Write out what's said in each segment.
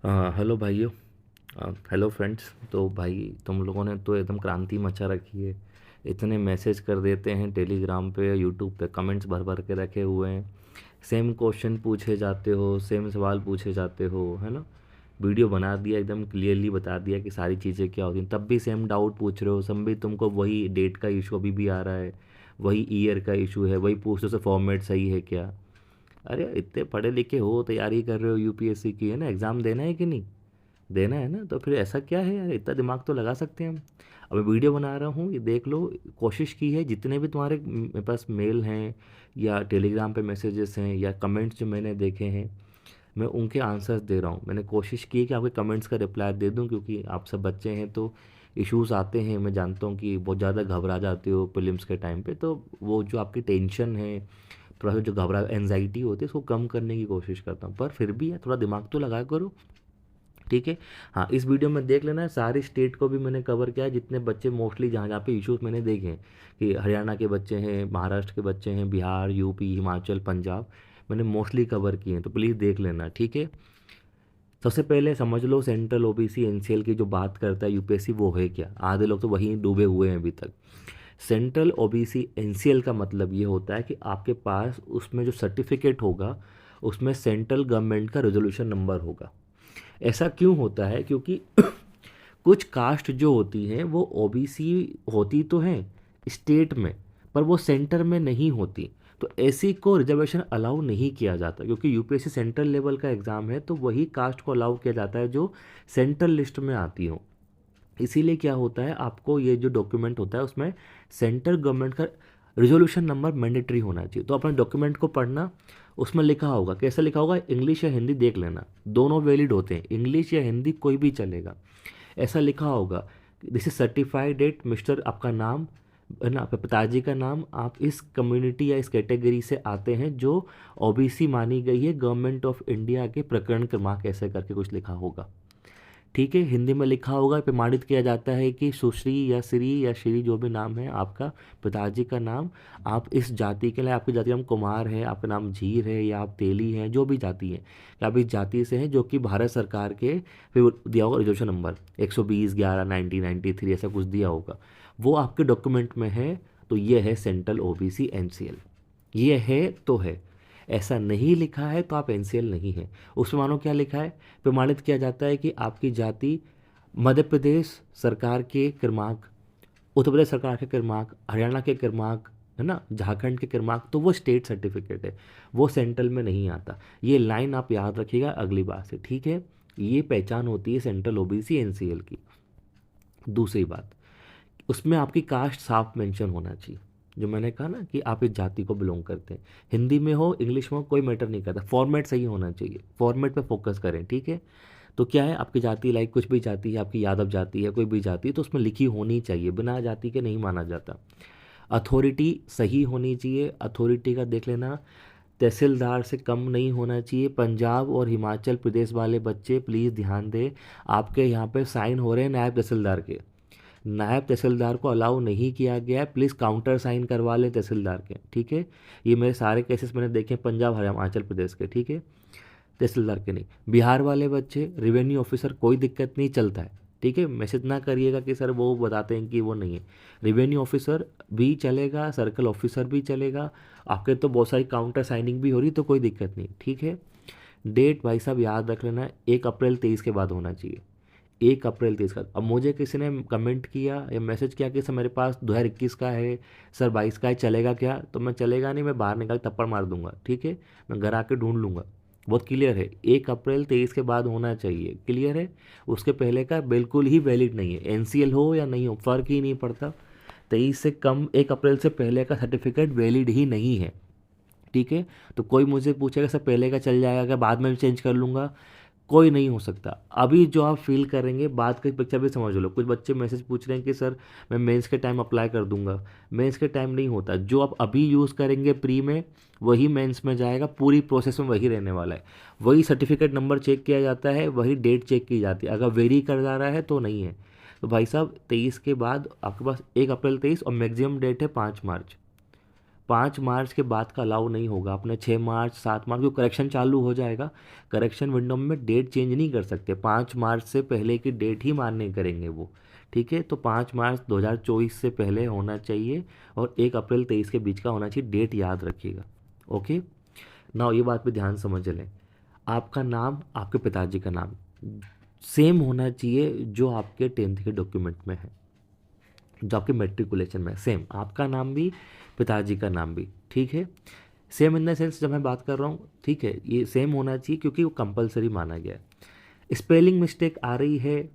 Hello भाइयों। Hello friends. तो भाई तुम लोगों ने तो एकदम क्रांति मचा रखी है। इतने मैसेज कर देते हैं टेलीग्राम पे, यूट्यूब पे कमेंट्स भर भर के रखे हुए हैं। सेम क्वेश्चन पूछे जाते हो, सेम सवाल पूछे जाते हो, है ना। वीडियो बना दिया, एकदम क्लियरली बता दिया कि सारी चीज़ें क्या होती हैं, तब भी सेम डाउट पूछ रहे हो। सब भी तुमको वही डेट का इशू अभी भी आ रहा है, वही ईयर का इशू है, वही पूछते हो फॉर्मेट सही है क्या। अरे इतने पढ़े लिखे हो, तैयारी कर रहे हो यूपीएससी की, है ना, एग्ज़ाम देना है कि नहीं देना है ना, तो फिर ऐसा क्या है यार, इतना दिमाग तो लगा सकते हैं हम। अब मैं वीडियो बना रहा हूँ, ये देख लो। कोशिश की है जितने भी तुम्हारे मेरे पास मेल हैं या टेलीग्राम पे मैसेजेस हैं या कमेंट्स जो मैंने देखे हैं, मैं उनके आंसर्स दे रहा हूँ। मैंने कोशिश की है कि आपके कमेंट्स का रिप्लाई दे दूँ, क्योंकि आप सब बच्चे हैं तो इश्यूज आते हैं। मैं जानता हूँ कि बहुत ज़्यादा घबरा जाते हो प्रीलिम्स के टाइम पे, तो वो जो आपकी टेंशन है, थोड़ा सा जो घबरा एनजाइटी होती है, उसको कम करने की कोशिश करता हूँ। पर फिर भी यार थोड़ा दिमाग तो लगाया करो, ठीक है। हाँ, इस वीडियो में देख लेना है, सारी स्टेट को भी मैंने कवर किया है, जितने बच्चे मोस्टली जहाँ जहाँ पे इश्यूज मैंने देखे हैं कि हरियाणा के बच्चे हैं, महाराष्ट्र के बच्चे हैं, बिहार, यूपी, हिमाचल, पंजाब, मैंने मोस्टली कवर किए हैं, तो प्लीज़ देख लेना, ठीक है। सबसे पहले समझ लो, सेंट्रल ओबीसी एनसीएल की जो बात करता है यूपीएससी, वो है क्या। आधे लोग तो वहीं डूबे हुए हैं अभी तक। सेंट्रल ओबीसी एनसीएल का मतलब ये होता है कि आपके पास उसमें जो सर्टिफिकेट होगा, उसमें सेंट्रल गवर्नमेंट का रेजोल्यूशन नंबर होगा। ऐसा क्यों होता है, क्योंकि कुछ कास्ट जो होती हैं वो ओबीसी होती तो हैं स्टेट में, पर वो सेंटर में नहीं होती। तो ऐसी को रिजर्वेशन अलाउ नहीं किया जाता, क्योंकि यूपीएससी सेंट्रल लेवल का एग्ज़ाम है, तो वही कास्ट को अलाउ किया जाता है जो सेंट्रल लिस्ट में आती हो। इसीलिए क्या होता है, आपको ये जो डॉक्यूमेंट होता है उसमें सेंट्रल गवर्नमेंट का रिजोल्यूशन नंबर मैंडेटरी होना चाहिए। तो अपने डॉक्यूमेंट को पढ़ना, उसमें लिखा होगा, कैसे लिखा होगा, इंग्लिश या हिंदी देख लेना, दोनों वैलिड होते हैं, इंग्लिश या हिंदी कोई भी चलेगा। ऐसा लिखा होगा, this is certified that mister, आपका नाम है ना, आपके पिताजी का नाम, आप इस कम्युनिटी या इस कैटेगरी से आते हैं जो ओबीसी मानी गई है गवर्नमेंट ऑफ इंडिया के प्रकरण क्रमांक, ऐसे करके कुछ लिखा होगा, ठीक है। हिंदी में लिखा होगा, प्रमाणित किया जाता है कि सुश्री या श्री या श्री जो भी नाम है आपका, पिताजी का नाम, आप इस जाति के लिए, आपकी जाति नाम कुमार है, आपका नाम झीर है, या आप तेली हैं, जो भी जाति है, या आप इस जाति से हैं, जो कि भारत सरकार के, फिर दिया होगा रिजर्वेशन नंबर 120/11/1993, ऐसा कुछ दिया होगा, वो आपके डॉक्यूमेंट में है। तो ये है सेंट्रल ओबीसी एनसीएल, ये है तो है। ऐसा नहीं लिखा है तो आप एनसीएल नहीं है। उसमें मानो क्या लिखा है, प्रमाणित किया जाता है कि आपकी जाति मध्य प्रदेश सरकार के क्रमांक, उत्तर प्रदेश सरकार के क्रमांक, हरियाणा के क्रमांक, है ना, झारखंड के क्रमांक, तो वो स्टेट सर्टिफिकेट है, वो सेंट्रल में नहीं आता। ये लाइन आप याद रखिएगा अगली बार से, ठीक है। ये पहचान होती है सेंट्रल ओबीसी एनसीएल की। दूसरी बात, उसमें आपकी कास्ट साफ मेंशन होना चाहिए। जो मैंने कहा ना कि आप इस जाति को बिलोंग करते हैं, हिंदी में हो इंग्लिश में हो कोई मैटर नहीं करता, फॉर्मेट सही होना चाहिए, फॉर्मेट पे फोकस करें, ठीक है। तो क्या है, आपकी जाति लाइक कुछ भी जाति है, आपकी यादव जाति है, कोई भी जाति है, तो उसमें लिखी होनी चाहिए, बिना जाति के नहीं माना जाता। अथॉरिटी सही होनी चाहिए, अथॉरिटी का देख लेना, तहसीलदार से कम नहीं होना चाहिए। पंजाब और हिमाचल प्रदेश वाले बच्चे प्लीज़ ध्यान दें, आपके यहाँ पे साइन हो रहे हैं नायब तहसीलदार के, नायब तहसीलदार को अलाउ नहीं किया गया है, प्लीज़ काउंटर साइन करवा लें तहसीलदार के, ठीक है। ये मेरे सारे केसेस मैंने देखे हैं पंजाब हरियाणा हिमाचल प्रदेश के, ठीक है, तहसीलदार के नहीं। बिहार वाले बच्चे रेवेन्यू ऑफिसर कोई दिक्कत नहीं, चलता है, ठीक है। मैसेज ना करिएगा कि सर वो बताते हैं कि वो नहीं है, रेवेन्यू ऑफिसर भी चलेगा, सर्कल ऑफिसर भी चलेगा, आपके तो बहुत सारी काउंटर साइनिंग भी हो रही, तो कोई दिक्कत नहीं, ठीक है। डेट भाई साहब याद रख लेना, 1 अप्रैल 23 के बाद होना चाहिए, 1 अप्रैल 23 का। अब मुझे किसी ने कमेंट किया या मैसेज किया कि सर मेरे पास 2021 का है, सर 22 का है, चलेगा क्या, तो मैं चलेगा नहीं, मैं बाहर निकाल थप्पड़ मार दूंगा, ठीक है, मैं घर आके ढूंढ लूंगा। बहुत क्लियर है, 1 अप्रैल 23 के बाद होना चाहिए, क्लियर है। उसके पहले का बिल्कुल ही वैलिड नहीं है, एनसीएल हो या नहीं हो फ़र्क ही नहीं पड़ता। 23 से कम 1 अप्रैल से पहले का सर्टिफिकेट वैलिड ही नहीं है, ठीक है। तो कोई मुझे पूछेगा सर पहले का चल जाएगा क्या, बाद में भी चेंज कर लूँगा, कोई नहीं हो सकता। अभी जो आप फील करेंगे बाद का पिक्चर भी समझ लो। कुछ बच्चे मैसेज पूछ रहे हैं कि सर मैं मेंस के टाइम अप्लाई कर दूंगा, मेंस के टाइम नहीं होता, जो आप अभी यूज़ करेंगे प्री में वही मेंस में जाएगा, पूरी प्रोसेस में वही रहने वाला है, वही सर्टिफिकेट नंबर चेक किया जाता है, वही डेट चेक की जाती है, अगर वेरी कर जा रहा है तो नहीं है। तो भाई साहब 23 के बाद आपके पास 1 अप्रैल 23 और मैक्सिमम डेट है 5 मार्च, 5 मार्च के बाद का अलाउ नहीं होगा। अपने 6 मार्च 7 मार्च को करेक्शन चालू हो जाएगा, करेक्शन विंडो में डेट चेंज नहीं कर सकते। 5 मार्च से पहले की डेट ही मान्य करेंगे वो, ठीक है। तो 5 मार्च 2024 से पहले होना चाहिए और 1 अप्रैल 23 के बीच का होना चाहिए, डेट याद रखिएगा। ओके ना, ये बात पे ध्यान समझ लें। आपका नाम, आपके पिताजी का नाम सेम होना चाहिए जो आपके 10th के डॉक्यूमेंट में है, जो आपके मेट्रिकुलेशन में सेम, आपका नाम भी पिताजी का नाम भी, ठीक है। सेम इन द सेंस जब मैं बात कर रहा हूँ, ठीक है, ये सेम होना चाहिए क्योंकि वो कंपलसरी माना गया है। स्पेलिंग मिस्टेक आ रही है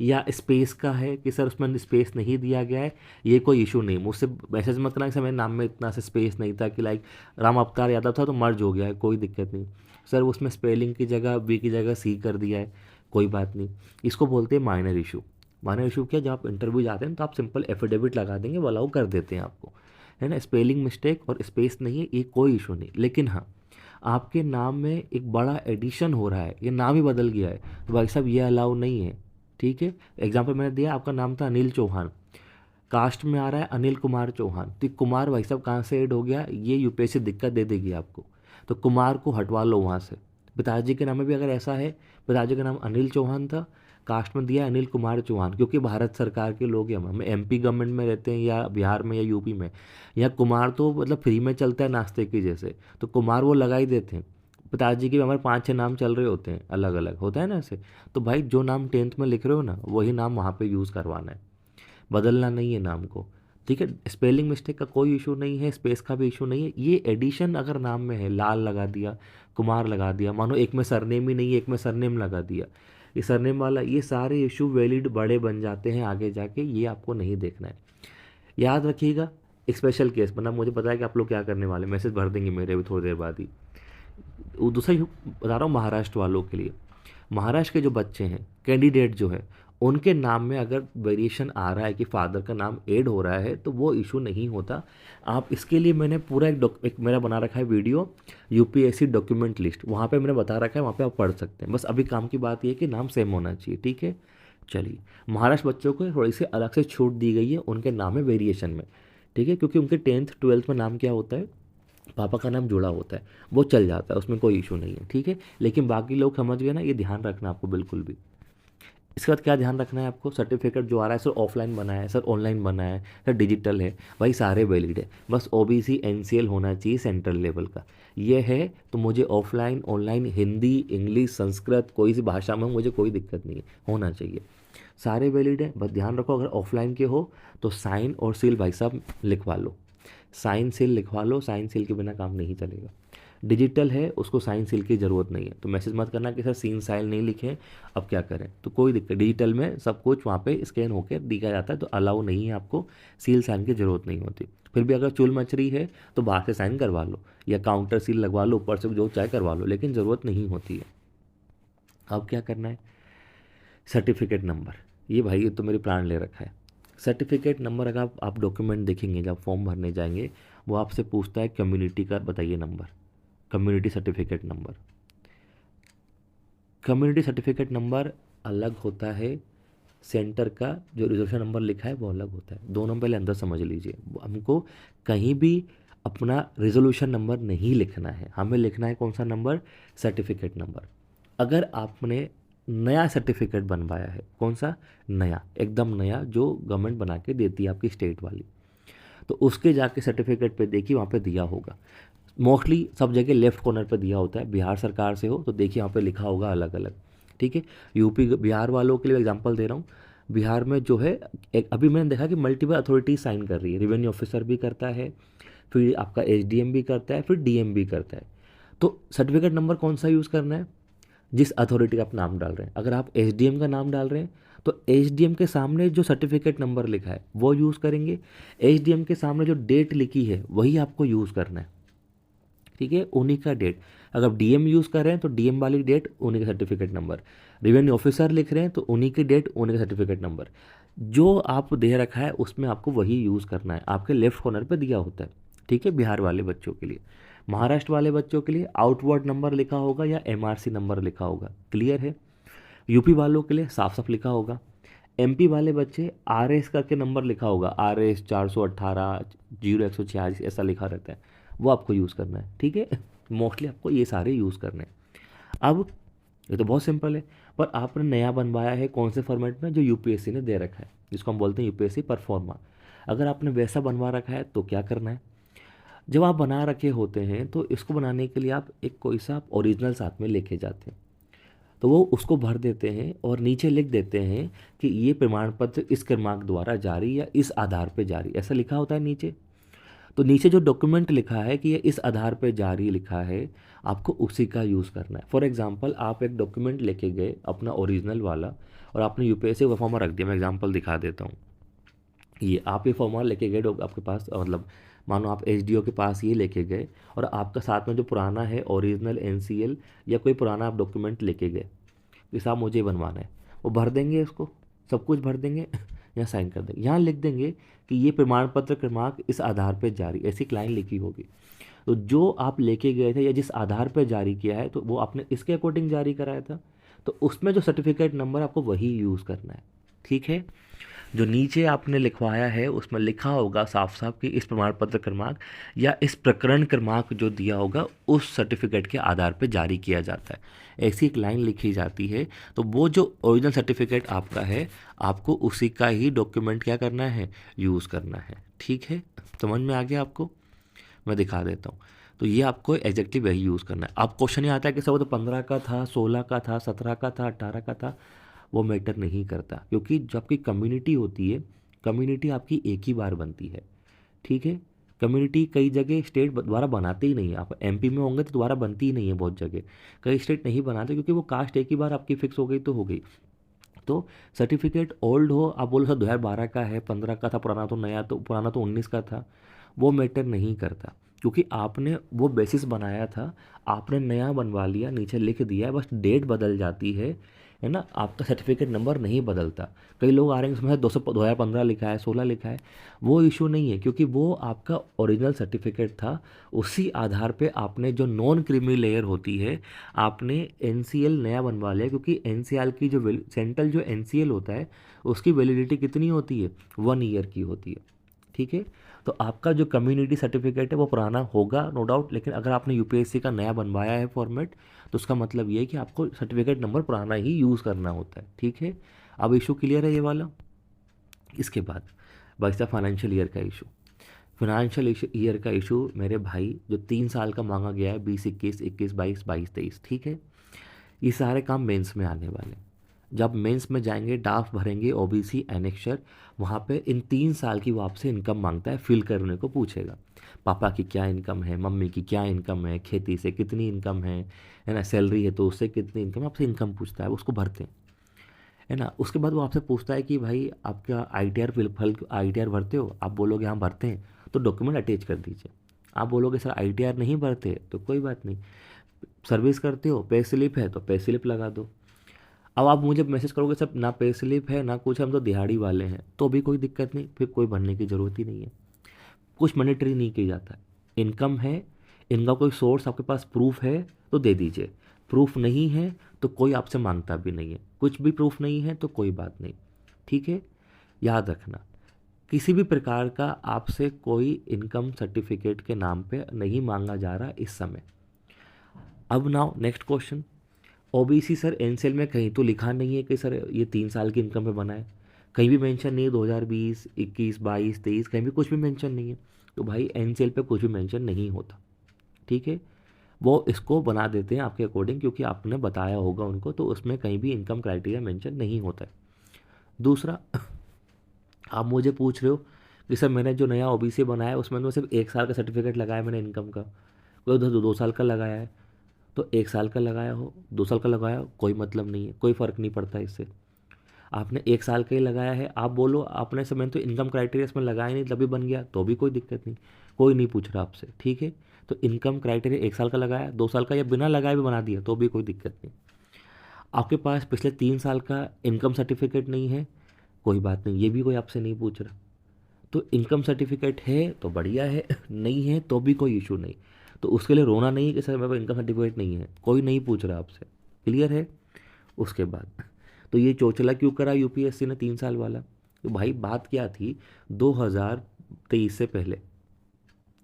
या स्पेस का है कि सर उसमें स्पेस नहीं दिया गया है, ये कोई इशू नहीं। मुझसे मैसेज मत करना कि सर मेरे नाम में इतना से स्पेस नहीं था, कि लाइक राम अवतार यादव था तो मर्ज हो गया है, कोई दिक्कत नहीं। सर उसमें स्पेलिंग की जगह बी की जगह सी कर दिया है, कोई बात नहीं। इसको बोलते हैं माइनर इशू। माइनर इशू क्या, जब आप इंटरव्यू जाते हैं तो आप सिंपल एफिडेविट लगा देंगे, वो अलाउ कर देते हैं आपको, है ना। स्पेलिंग मिस्टेक और स्पेस नहीं है, ये कोई इशू नहीं। लेकिन हाँ, आपके नाम में एक बड़ा एडिशन हो रहा है, ये नाम ही बदल गया है, तो भाई साहब ये अलाउ नहीं है, ठीक है। एग्जाम्पल मैंने दिया, आपका नाम था अनिल चौहान, कास्ट में आ रहा है अनिल कुमार चौहान, तो ये कुमार भाई साहब कहाँ से ऐड हो गया, ये यूपीएससी दिक्कत दे देगी आपको। तो कुमार को हटवा लो वहाँ से। पिताजी के नाम में भी अगर ऐसा है, पिताजी का नाम अनिल चौहान था, कास्ट में दिया अनिल कुमार चौहान, क्योंकि भारत सरकार के लोग हैं, हम एमपी गवर्नमेंट में रहते हैं या बिहार में या यूपी में, यहाँ कुमार तो मतलब फ्री में चलता है नाश्ते की जैसे, तो कुमार वो लगा ही देते हैं। पिताजी के भी हमारे 5-6 नाम चल रहे होते हैं, अलग अलग होता है ना ऐसे। तो भाई जो नाम 10th में लिख रहे हो ना, वही नाम वहाँ पे यूज़ करवाना है, बदलना नहीं है नाम को, ठीक है। स्पेलिंग मिस्टेक का कोई इशू नहीं है, स्पेस का भी इशू नहीं है। ये एडिशन अगर नाम में है, लाल लगा दिया, कुमार लगा दिया, मानो एक में सरनेम ही नहीं है, एक में सरनेम लगा दिया, ये सरनेम वाला, ये सारे इशू वैलिड बड़े बन जाते हैं आगे जाके, ये आपको नहीं देखना है। याद रखिएगा, एक स्पेशल केस बना, मुझे पता है कि आप लोग क्या करने वाले, मैसेज भर देंगे मेरे भी थोड़ी देर बाद ही। वो दूसरा बता रहा हूँ महाराष्ट्र वालों के लिए। महाराष्ट्र के जो बच्चे हैं, कैंडिडेट जो है, उनके नाम में अगर वेरिएशन आ रहा है कि फादर का नाम ऐड हो रहा है, तो वो इशू नहीं होता। आप इसके लिए मैंने पूरा एक मेरा बना रखा है वीडियो, यूपीएससी डॉक्यूमेंट लिस्ट, वहाँ पे मैंने बता रखा है, वहाँ पे आप पढ़ सकते हैं। बस अभी काम की बात ये है कि नाम सेम होना चाहिए, ठीक है। चलिए, महाराष्ट्र बच्चों को थोड़ी सी अलग से छूट दी गई है उनके नाम में वेरिएशन में, ठीक है, क्योंकि उनके 10th 12th में नाम क्या होता है, पापा का नाम जुड़ा होता है, वो चल जाता है, उसमें कोई इशू नहीं है, ठीक है। लेकिन बाकी लोग समझ गए ना, ये ध्यान रखना आपको बिल्कुल भी। इसके बाद क्या ध्यान रखना है आपको, सर्टिफिकेट जो आ रहा है सर ऑफलाइन बना है, सर ऑनलाइन बना है, सर डिजिटल है, भाई सारे वैलिड है। बस ओबीसी एनसीएल होना चाहिए सेंट्रल लेवल का, ये है तो मुझे offline online Hindi English Sanskrit कोई सी भाषा में मुझे कोई दिक्कत नहीं है, होना चाहिए, सारे वैलिड है। बस ध्यान रखो, अगर ऑफलाइन के हो तो साइन और सील भाई साहब लिखवा लो, साइन सील लिखवा लो, साइन सील के बिना काम नहीं चलेगा। डिजिटल है, उसको साइन सील की ज़रूरत नहीं है, तो मैसेज मत करना कि सर सीन साइल नहीं लिखे, अब क्या करें, तो कोई दिक्कत, डिजिटल में सब कुछ वहाँ पे स्कैन होकर दिखा जाता है, तो अलाउ नहीं है, आपको सील साइन की ज़रूरत नहीं होती। फिर भी अगर चुल मच रही है तो बाहर से साइन करवा लो या काउंटर सील लगवा लो, ऊपर से जो चाहे करवा लो, लेकिन ज़रूरत नहीं होती है। अब क्या करना है, सर्टिफिकेट नंबर, ये भाई ये तो मेरी प्राण ले रखा है। सर्टिफिकेट नंबर अगर आप डॉक्यूमेंट देखेंगे जब फॉर्म भरने जाएंगे, वो आपसे पूछता है कम्युनिटी का बताइए number, community certificate number. Community certificate number अलग होता है, सेंटर का जो रिजर्वेशन नंबर लिखा है वो अलग होता है, दोनों पहले अंदर समझ लीजिए। हमको कहीं भी अपना रिजोल्यूशन नंबर नहीं लिखना है, हमें लिखना है कौन सा नंबर, सर्टिफिकेट नंबर। अगर आपने नया सर्टिफिकेट बनवाया है, कौन सा, नया, एकदम नया, जो गवर्नमेंट बना के देती है आपकी स्टेट वाली, तो उसके जाके सर्टिफिकेट पे देखिए, वहाँ पे दिया होगा, मोस्टली सब जगह लेफ्ट कॉर्नर पे दिया होता है। बिहार सरकार से हो तो देखिए वहाँ पे लिखा होगा अलग अलग, ठीक है। यूपी बिहार वालों के लिए एग्जांपल दे रहा हूँ, बिहार में जो है एक अभी मैंने देखा कि मल्टीपल अथॉरिटी साइन कर रही है, रेवेन्यू ऑफिसर भी करता है, फिर आपका एसडीएम भी करता है, फिर डीएम भी करता है। तो सर्टिफिकेट नंबर कौन सा यूज़ करना है, जिस अथॉरिटी का आप नाम डाल रहे हैं। अगर आप एसडीएम का नाम डाल रहे हैं तो एसडीएम के सामने जो सर्टिफिकेट नंबर लिखा है वो यूज़ करेंगे, एसडीएम के सामने जो डेट लिखी है वही आपको यूज़ करना है, ठीक है, उन्हीं का डेट। अगर डीएम यूज़ कर रहे हैं तो डीएम वाली डेट, उन्हीं का सर्टिफिकेट नंबर। रेवेन्यू ऑफिसर लिख रहे हैं तो उन्हीं की डेट, उन्हीं का सर्टिफिकेट नंबर। जो आप दे रखा है उसमें आपको वही यूज़ करना है, आपके लेफ्ट कॉर्नर पे दिया होता है, ठीक है। बिहार वाले बच्चों के लिए, महाराष्ट्र वाले बच्चों के लिए आउटवर्ड नंबर लिखा होगा या एमआरसी नंबर लिखा होगा, क्लियर है। यूपी वालों के लिए साफ साफ लिखा होगा एमपी वाले बच्चे RS करके नंबर लिखा होगा, RS 418 0146 ऐसा लिखा रहता है, वो आपको यूज़ करना है, ठीक है। मोस्टली आपको ये सारे यूज़ करने हैं। अब ये तो बहुत सिंपल है, पर आपने नया बनवाया है कौन से फॉर्मेट में, जो यूपीएससी ने दे रखा है, जिसको हम बोलते हैं यूपीएससी परफॉर्मा। अगर आपने वैसा बनवा रखा है तो क्या करना है, जब आप बना रखे होते हैं तो इसको बनाने के लिए आप एक कोई सा ओरिजिनल साथ में लेके जाते हैं, तो वो उसको भर देते हैं और नीचे लिख देते हैं कि ये प्रमाण पत्र इस क्रमांक द्वारा जारी या इस आधार पर जारी, ऐसा लिखा होता है नीचे। तो नीचे जो डॉक्यूमेंट लिखा है कि ये इस आधार पर जारी लिखा है, आपको उसी का यूज़ करना है। फॉर एग्जांपल आप एक डॉक्यूमेंट लेके गए अपना ओरिजिनल वाला और आपने यूपीएससी का फॉर्मा रख दिया, मैं एग्जांपल दिखा देता हूँ। ये आप ये फॉर्मा लेके गए आपके पास, मतलब मानो आप एसडीओ के पास ये लेके गए और आपका साथ में जो पुराना है ओरिजिनल एनसीएल या कोई पुराना आप डॉक्यूमेंट लेके गए कि साहब मुझे बनवाना है, वो भर देंगे, इसको सब कुछ भर देंगे यहाँ साइन कर देंगे, यहाँ लिख देंगे कि ये प्रमाण पत्र क्रमांक इस आधार पर जारी, ऐसी एक लाइन लिखी होगी। तो जो आप लेके गए थे या जिस आधार पर जारी किया है तो वो आपने इसके अकॉर्डिंग जारी कराया था, तो उसमें जो सर्टिफिकेट नंबर आपको वही यूज़ करना है, ठीक है। जो नीचे आपने लिखवाया है उसमें लिखा होगा साफ साफ कि इस प्रमाण पत्र क्रमांक या इस प्रकरण क्रमांक जो दिया होगा उस सर्टिफिकेट के आधार पर जारी किया जाता है, ऐसी एक लाइन लिखी जाती है। तो वो जो ओरिजिनल सर्टिफिकेट आपका है, आपको उसी का ही डॉक्यूमेंट क्या करना है, यूज़ करना है, ठीक है। समझ में आ गया आपको, मैं दिखा देता हूँ। तो ये आपको एग्जैक्टली वही यूज़ करना है। अब क्वेश्चन ये आता है कि सर वो तो 15 का था, 16 का था, 17 का था, 18 का था, वो मैटर नहीं करता, क्योंकि जब आपकी कम्युनिटी होती है, कम्युनिटी आपकी एक ही बार बनती है, ठीक है। कम्युनिटी कई जगह स्टेट द्वारा बनाते ही नहीं है, आप एमपी में होंगे तो दोबारा बनती ही नहीं है, बहुत जगह कई स्टेट नहीं बनाते क्योंकि वो कास्ट एक ही बार आपकी फिक्स हो गई तो हो गई। तो सर्टिफिकेट ओल्ड हो, आप बोलो सर 2012 का है, 15 का था, पुराना तो नया, तो पुराना तो 19 का था, वो मैटर नहीं करता, क्योंकि आपने वो बेसिस बनाया था, आपने नया बनवा लिया, नीचे लिख दिया है, बस डेट बदल जाती है ना, आपका सर्टिफिकेट नंबर नहीं बदलता। कई लोग आ रहे हैं उसमें 2015 लिखा है, 16 लिखा है, वो इशू नहीं है, क्योंकि वो आपका ओरिजिनल सर्टिफिकेट था। उसी आधार पे आपने जो नॉन क्रीमी लेयर होती है, आपने एनसीएल नया बनवा लिया, क्योंकि एनसीएल की जो सेंट्रल जो एनसीएल होता है उसकी वैलिडिटी कितनी होती है, 1 ईयर की होती है, ठीक है। तो आपका जो कम्युनिटी सर्टिफिकेट है वो पुराना होगा नो डाउट, लेकिन अगर आपने यूपीएससी का नया बनवाया है फॉर्मेट, तो उसका मतलब ये है कि आपको सर्टिफिकेट नंबर पुराना ही यूज़ करना होता है, ठीक है। अब इशू क्लियर है ये वाला। इसके बाद बचता फाइनेंशियल ईयर का इशू। फाइनेंशियल ईयर का इशू मेरे भाई जो 3 साल का मांगा गया है, 20 21 21 22 22 23, ठीक है। ये सारे काम मेंस में आने वाले हैं। जब मेंस में जाएंगे, डाफ भरेंगे, ओबीसी एनेक्शर, वहाँ पे इन 3 साल की वो आपसे इनकम मांगता है, फिल करने को पूछेगा। पापा की क्या इनकम है, मम्मी की क्या इनकम है, खेती से कितनी इनकम है ना, सैलरी है तो उससे कितनी इनकम, आपसे इनकम पूछता है, उसको भरते हैं, है ना। उसके बाद वो आपसे पूछता है कि भाई आपका ITR फल ITR भरते हो, आप बोलोगे हाँ भरते हैं, तो डॉक्यूमेंट अटैच कर दीजिए। आप बोलोगे सर ITR नहीं भरते, तो कोई बात नहीं, सर्विस करते हो, पे स्लिप है तो पे स्लिप लगा दो। अब आप मुझे मैसेज करोगे सर ना पे स्लिप है ना कुछ, हम तो दिहाड़ी वाले हैं, तो भी कोई दिक्कत नहीं, फिर कोई भरने की ज़रूरत ही नहीं है, कुछ मॉनिटरी नहीं किया जाता है। इनकम है, इनका कोई सोर्स आपके पास प्रूफ है तो दे दीजिए, प्रूफ नहीं है तो कोई आपसे मांगता भी नहीं है, कुछ भी प्रूफ नहीं है तो कोई बात नहीं, ठीक है। याद रखना, किसी भी प्रकार का आपसे कोई इनकम सर्टिफिकेट के नाम पे नहीं मांगा जा रहा इस समय। अब now next question, OBC sir NCL में कहीं तो लिखा नहीं है कि सर ये 3 साल की इनकम पे बना है, कहीं भी मेंशन नहीं है, 2020 21 22 23 कहीं भी कुछ भी मेंशन नहीं है, तो भाई एनसीएल पे कुछ भी मेंशन नहीं होता, ठीक है। वो इसको बना देते हैं आपके अकॉर्डिंग, क्योंकि आपने बताया होगा उनको, तो उसमें कहीं भी इनकम क्राइटेरिया मेंशन नहीं होता है। दूसरा, आप मुझे पूछ रहे हो कि सर मैंने जो नया ओबीसी बनाया है उसमें तो सिर्फ 1 साल का सर्टिफिकेट लगाया मैंने इनकम का, कोई उधर 2 साल का लगाया है, तो 1 साल का लगाया हो 2 साल का लगाया हो कोई मतलब नहीं है, कोई फ़र्क नहीं पड़ता इससे। आपने 1 साल का ही लगाया है, आप बोलो आपने समय तो इनकम क्राइटेरिया इसमें लगाया नहीं तभी बन गया, तो भी कोई दिक्कत नहीं, कोई नहीं पूछ रहा आपसे, ठीक है। तो इनकम क्राइटेरिया 1 साल का लगाया, 2 साल का या बिना लगाए भी बना दिया तो भी कोई दिक्कत नहीं। आपके पास पिछले 3 साल का इनकम सर्टिफिकेट नहीं है, कोई बात नहीं, ये भी कोई आपसे नहीं पूछ रहा। तो इनकम सर्टिफिकेट है तो बढ़िया है, नहीं है तो भी कोई इशू नहीं, तो उसके लिए रोना नहीं है कि सर मेरे पास इनकम सर्टिफिकेट नहीं है, कोई नहीं पूछ रहा आपसे, क्लियर है। उसके बाद तो ये चोचला क्यों करा यूपीएससी ने 3 साल वाला? तो भाई बात क्या थी, 2023 से पहले,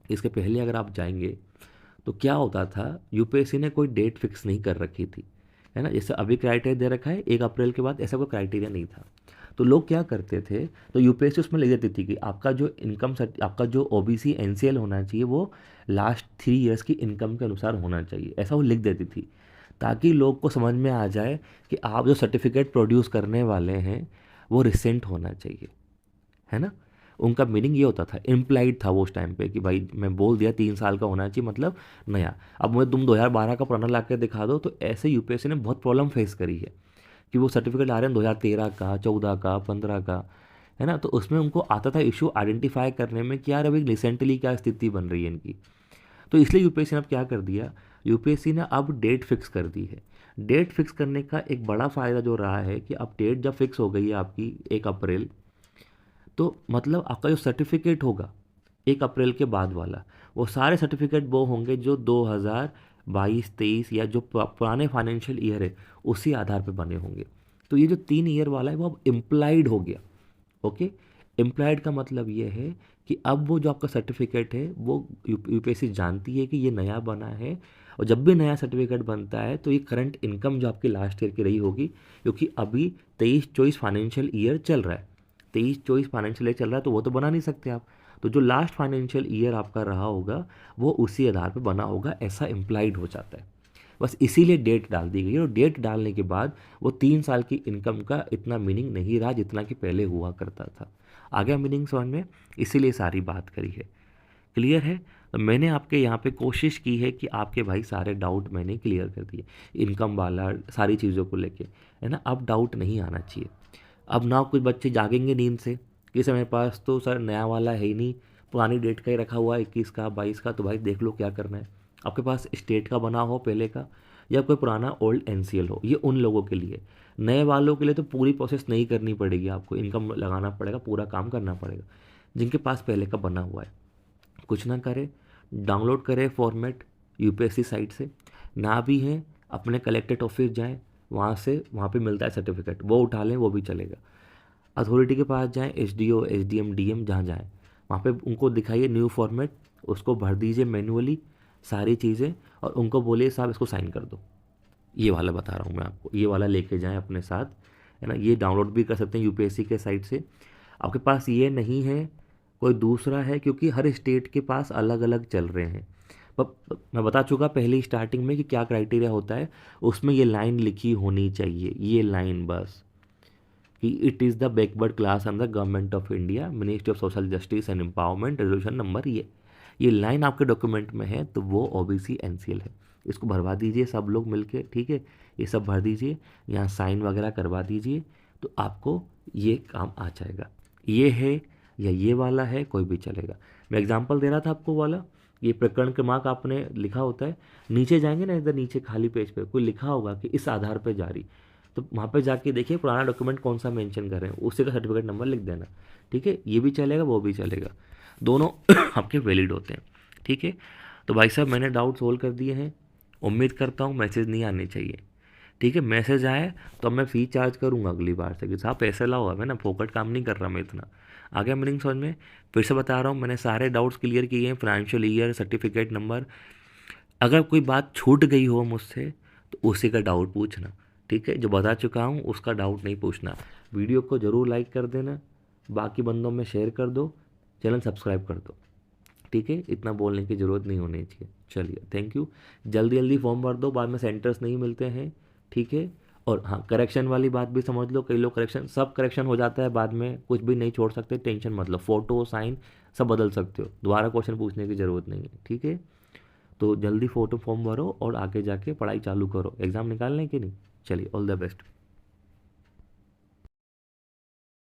इसके पहले अगर आप जाएंगे तो क्या होता था, यूपीएससी ने कोई डेट फिक्स नहीं कर रखी थी, है ना। जैसे अभी क्राइटेरिया दे रखा है 1 अप्रैल के बाद, ऐसा कोई क्राइटेरिया नहीं था। तो लोग क्या करते थे, तो यूपीएससी उसमें लिख देती थी कि आपका जो इनकम आपका जो ओबीसी एनसीएल होना चाहिए वो लास्ट 3 ईयर्स की इनकम के अनुसार होना चाहिए, ऐसा वो लिख देती थी, ताकि लोग को समझ में आ जाए कि आप जो सर्टिफिकेट प्रोड्यूस करने वाले हैं वो रिसेंट होना चाहिए, है ना। उनका मीनिंग ये होता था, इम्प्लाइड था वो उस टाइम पे कि भाई मैं बोल दिया 3 साल का होना चाहिए मतलब नया। अब मुझे तुम 2012 का पुराना ला के दिखा दो, तो ऐसे यूपीएससी ने बहुत प्रॉब्लम फेस करी है कि वो सर्टिफिकेट आ रहे हैं 2013 का, 14 का, 15 का, है ना। तो उसमें उनको आता था इशू आइडेंटिफाई करने में कि यार अभी रिसेंटली क्या स्थिति बन रही है इनकी। तो इसलिए यूपीएससी ने अब क्या कर दिया, यूपीएससी ने अब डेट फिक्स कर दी है। डेट फिक्स करने का एक बड़ा फ़ायदा जो रहा है कि अब डेट जब फिक्स हो गई है आपकी 1 अप्रैल, तो मतलब आपका जो सर्टिफिकेट होगा 1 अप्रैल के बाद वाला, वो सारे सर्टिफिकेट वो होंगे जो 2022-23 या जो पुराने फाइनेंशियल ईयर है उसी आधार पे बने होंगे। तो ये जो 3 ईयर वाला है वो अब इम्प्लाइड हो गया। ओके, इम्प्लाइड का मतलब ये है कि अब वो जो आपका सर्टिफिकेट है वो यूपीएससी जानती है कि ये नया बना है, और जब भी नया सर्टिफिकेट बनता है तो ये करंट इनकम जो आपकी लास्ट ईयर की रही होगी, क्योंकि अभी 23-24 फाइनेंशियल ईयर चल रहा है, 23-24 फाइनेंशियल ईयर चल रहा है, तो वो तो बना नहीं सकते आप। तो जो लास्ट फाइनेंशियल ईयर आपका रहा होगा वो उसी आधार पर बना होगा, ऐसा इम्प्लाइड हो जाता है। बस इसीलिए डेट डाल दी गई है, और डेट डालने के बाद वो 3 साल की इनकम का इतना मीनिंग नहीं रहा जितना कि पहले हुआ करता था। आ गया मीनिंग समझ में? इसीलिए सारी बात करी है। क्लियर है? तो मैंने आपके यहाँ पे कोशिश की है कि आपके भाई सारे डाउट मैंने क्लियर कर दिए, इनकम वाला सारी चीज़ों को लेके, है ना। अब डाउट नहीं आना चाहिए। अब ना कुछ बच्चे जागेंगे नींद से कि सर मेरे पास तो सर नया वाला है ही नहीं, पुरानी डेट का ही रखा हुआ है 21 का 22 का, तो भाई देख लो क्या करना है। आपके पास स्टेट का बना हो पहले का, या कोई पुराना ओल्ड एनसीएल हो, ये उन लोगों के लिए। नए वालों के लिए तो पूरी प्रोसेस नहीं करनी पड़ेगी, आपको इनकम लगाना पड़ेगा, पूरा काम करना पड़ेगा। जिनके पास पहले का बना हुआ है कुछ ना करे, डाउनलोड करें फॉर्मेट यूपीएससी साइट से, ना भी है अपने कलेक्टेड ऑफिस जाएं, वहाँ पे मिलता है सर्टिफिकेट, वो उठा लें, वो भी चलेगा। अथॉरिटी के पास जाएं, एसडीओ एसडीएम डीएम जहाँ जाएं, वहाँ पे उनको दिखाइए न्यू फॉर्मेट, उसको भर दीजिए मैनुअली सारी चीज़ें, और उनको बोलिए साहब इसको साइन कर दो। ये वाला बता रहा हूँ मैं आपको, ये वाला लेके जाएं अपने साथ, है ना। ये डाउनलोड भी कर सकते हैं यूपीएससी के साइट से। आपके पास ये नहीं है, कोई दूसरा है, क्योंकि हर स्टेट के पास अलग अलग चल रहे हैं। पर मैं बता चुका पहली स्टार्टिंग में कि क्या क्राइटेरिया होता है, उसमें ये लाइन लिखी होनी चाहिए, ये लाइन बस, कि it is the backward class under government of India, ministry of social justice and empowerment, resolution number ये लाइन आपके डॉक्यूमेंट में है, तो वो ओबीसी एनसीएल है। इसको भरवा दीजिए सब लोग मिलके, ठीक है। ये सब भर दीजिए, यहाँ साइन वगैरह करवा दीजिए, तो आपको ये काम आ जाएगा। ये है या ये वाला है, कोई भी चलेगा। मैं एग्जांपल दे रहा था आपको वाला, ये प्रकरण क्रमांक आपने लिखा होता है, नीचे जाएंगे ना, इधर नीचे खाली पेज पे कोई लिखा होगा कि इस आधार पर जारी, तो वहाँ पे जाके देखिए पुराना डॉक्यूमेंट कौन सा मेंशन कर रहे हैं, उसी का सर्टिफिकेट नंबर लिख देना, ठीक है। ये भी चलेगा, वो भी चलेगा, दोनों आपके वैलिड होते हैं, ठीक है। तो भाई साहब मैंने डाउट सोल्व कर दिए हैं, उम्मीद करता हूँ मैसेज नहीं आने चाहिए, ठीक है। मैसेज आए तो मैं फ़ी चार्ज करूँगा अगली बार से कि साहब पैसे लाओ, मैं ना फोकट काम नहीं कर रहा मैं इतना। आ गया मीनिंग समझ में? फिर से बता रहा हूँ, मैंने सारे डाउट्स क्लियर किए हैं, फाइनेंशियल ईयर, सर्टिफिकेट नंबर। अगर कोई बात छूट गई हो मुझसे तो उसी का डाउट पूछना, ठीक है। जो बता चुका हूँ उसका डाउट नहीं पूछना। वीडियो को ज़रूर लाइक कर देना, बाकी बंदों में शेयर कर दो, चैनल सब्सक्राइब कर दो, ठीक है। इतना बोलने की ज़रूरत नहीं होनी चाहिए। चलिए, थैंक यू। जल्दी जल्दी फॉर्म भर दो, बाद में सेंटर्स नहीं मिलते हैं, ठीक है। और हाँ, करेक्शन वाली बात भी समझ लो, कई लोग करेक्शन, सब करेक्शन हो जाता है बाद में, कुछ भी नहीं छोड़ सकते, टेंशन मत लो, फ़ोटो साइन सब बदल सकते हो, दोबारा क्वेश्चन पूछने की ज़रूरत नहीं है, ठीक है। तो जल्दी फ़ोटो फॉर्म भरो और आगे जाके पढ़ाई चालू करो, एग्ज़ाम निकालने की नहीं। चलिए, ऑल द बेस्ट।